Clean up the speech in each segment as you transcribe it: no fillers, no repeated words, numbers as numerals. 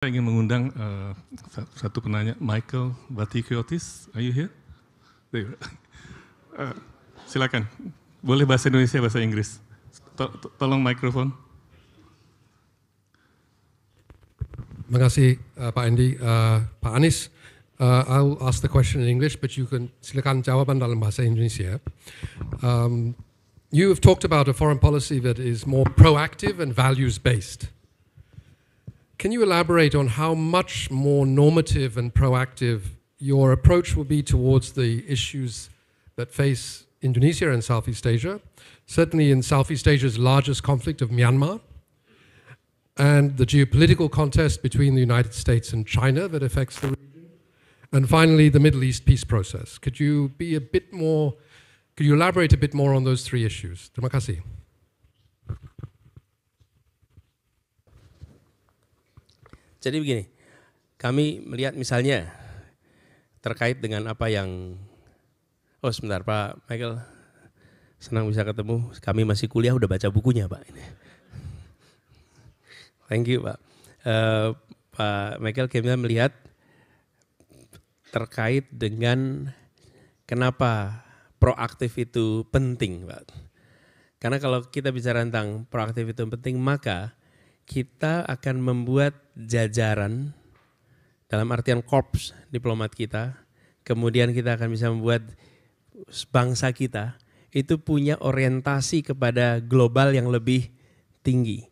Saya ingin mengundang satu penanya, Michael Batikiotis, are you here? There. Silakan, boleh bahasa Indonesia, bahasa Inggris. Tolong mikrofon. Terima kasih Pak Andy. Pak Anies, I'll ask the question in English, but you can silakan jawaban dalam bahasa Indonesia. You have talked about a foreign policy that is more proactive and values-based. Can you elaborate on how much more normative and proactive your approach will be towards the issues that face Indonesia and Southeast Asia? Certainly in Southeast Asia's largest conflict of Myanmar, and the geopolitical contest between the United States and China that affects the region, and finally the Middle East peace process. Could you elaborate a bit more on those three issues? Terima kasih. Jadi begini, kami melihat misalnya terkait dengan apa yang, sebentar Pak Michael, senang bisa ketemu, kami masih kuliah udah baca bukunya Pak. Thank you Pak. Pak Michael, kami melihat terkait dengan kenapa proaktif itu penting Pak. Karena kalau kita bicara tentang proaktif itu penting, maka kita akan membuat jajaran dalam artian korps diplomat kita, kemudian kita akan bisa membuat bangsa kita itu punya orientasi kepada global yang lebih tinggi.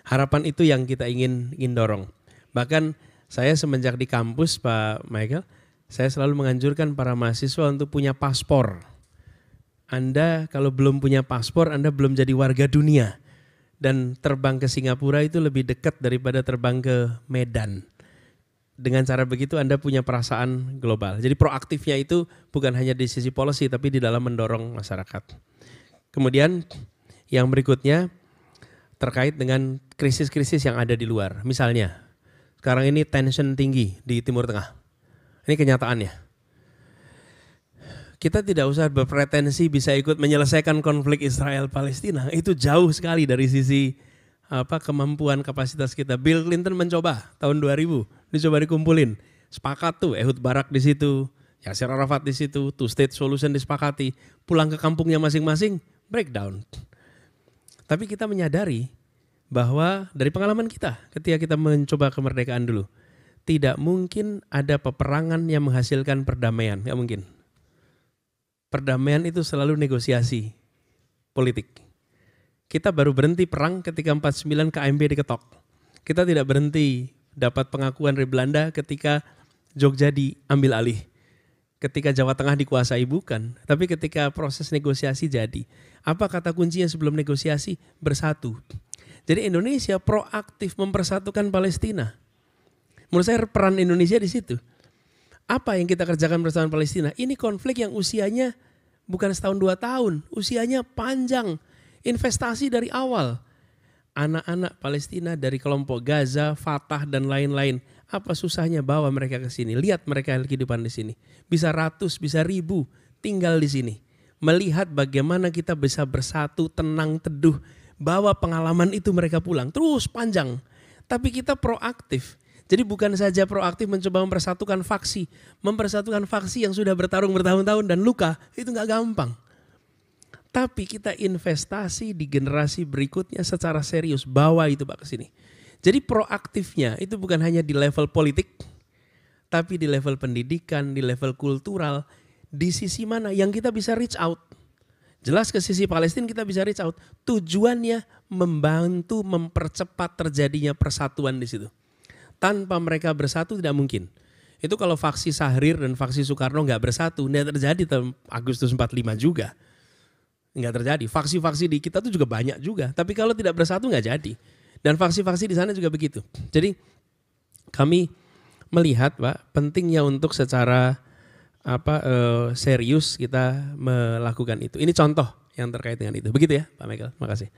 Harapan itu yang kita ingin dorong. Bahkan saya semenjak di kampus Pak Michael, saya selalu menganjurkan para mahasiswa untuk punya paspor. Anda kalau belum punya paspor, Anda belum jadi warga dunia. Dan terbang ke Singapura itu lebih dekat daripada terbang ke Medan. Dengan cara begitu Anda punya perasaan global. Jadi proaktifnya itu bukan hanya di sisi policy tapi di dalam mendorong masyarakat. Kemudian yang berikutnya terkait dengan krisis-krisis yang ada di luar. Misalnya sekarang ini tension tinggi di Timur Tengah. Ini kenyataannya. Kita tidak usah berpretensi bisa ikut menyelesaikan konflik Israel-Palestina. Itu jauh sekali dari sisi kemampuan kapasitas kita. Bill Clinton mencoba tahun 2000, dicoba dikumpulin. Sepakat tuh, Ehud Barak di situ, Yasser Arafat di situ, two state solution disepakati. Pulang ke kampungnya masing-masing, breakdown. Tapi kita menyadari bahwa dari pengalaman kita ketika kita mencoba kemerdekaan dulu, tidak mungkin ada peperangan yang menghasilkan perdamaian, nggak mungkin. Perdamaian itu selalu negosiasi politik. Kita baru berhenti perang ketika 49 KMB diketok. Kita tidak berhenti dapat pengakuan dari Belanda ketika Jogja diambil alih. Ketika Jawa Tengah dikuasai bukan, tapi ketika proses negosiasi jadi. Apa kata kuncinya sebelum negosiasi? Bersatu. Jadi Indonesia proaktif mempersatukan Palestina. Menurut saya peran Indonesia di situ. Apa yang kita kerjakan bersama Palestina? Ini konflik yang usianya bukan setahun 2 tahun, usianya panjang. Investasi dari awal. Anak-anak Palestina dari kelompok Gaza, Fatah dan lain-lain. Apa susahnya bawa mereka ke sini? Lihat mereka kehidupan di sini. Bisa ratus, bisa ribu tinggal di sini. Melihat bagaimana kita bisa bersatu, tenang, teduh. Bawa pengalaman itu mereka pulang. Terus panjang. Tapi kita proaktif. Jadi bukan saja proaktif mencoba mempersatukan faksi yang sudah bertarung bertahun-tahun dan luka, itu nggak gampang. Tapi kita investasi di generasi berikutnya secara serius, bawa itu Pak ke sini. Jadi proaktifnya itu bukan hanya di level politik, tapi di level pendidikan, di level kultural, di sisi mana yang kita bisa reach out. Jelas ke sisi Palestina kita bisa reach out. Tujuannya membantu mempercepat terjadinya persatuan di situ. Tanpa mereka bersatu tidak mungkin. Itu kalau faksi Syahrir dan faksi Soekarno nggak bersatu, nggak terjadi tahun Agustus 45 juga. Nggak terjadi. Faksi-faksi di kita tuh juga banyak juga. Tapi kalau tidak bersatu nggak jadi. Dan faksi-faksi di sana juga begitu. Jadi kami melihat Pak, pentingnya untuk secara serius kita melakukan itu. Ini contoh yang terkait dengan itu. Begitu ya Pak Michael, terima kasih.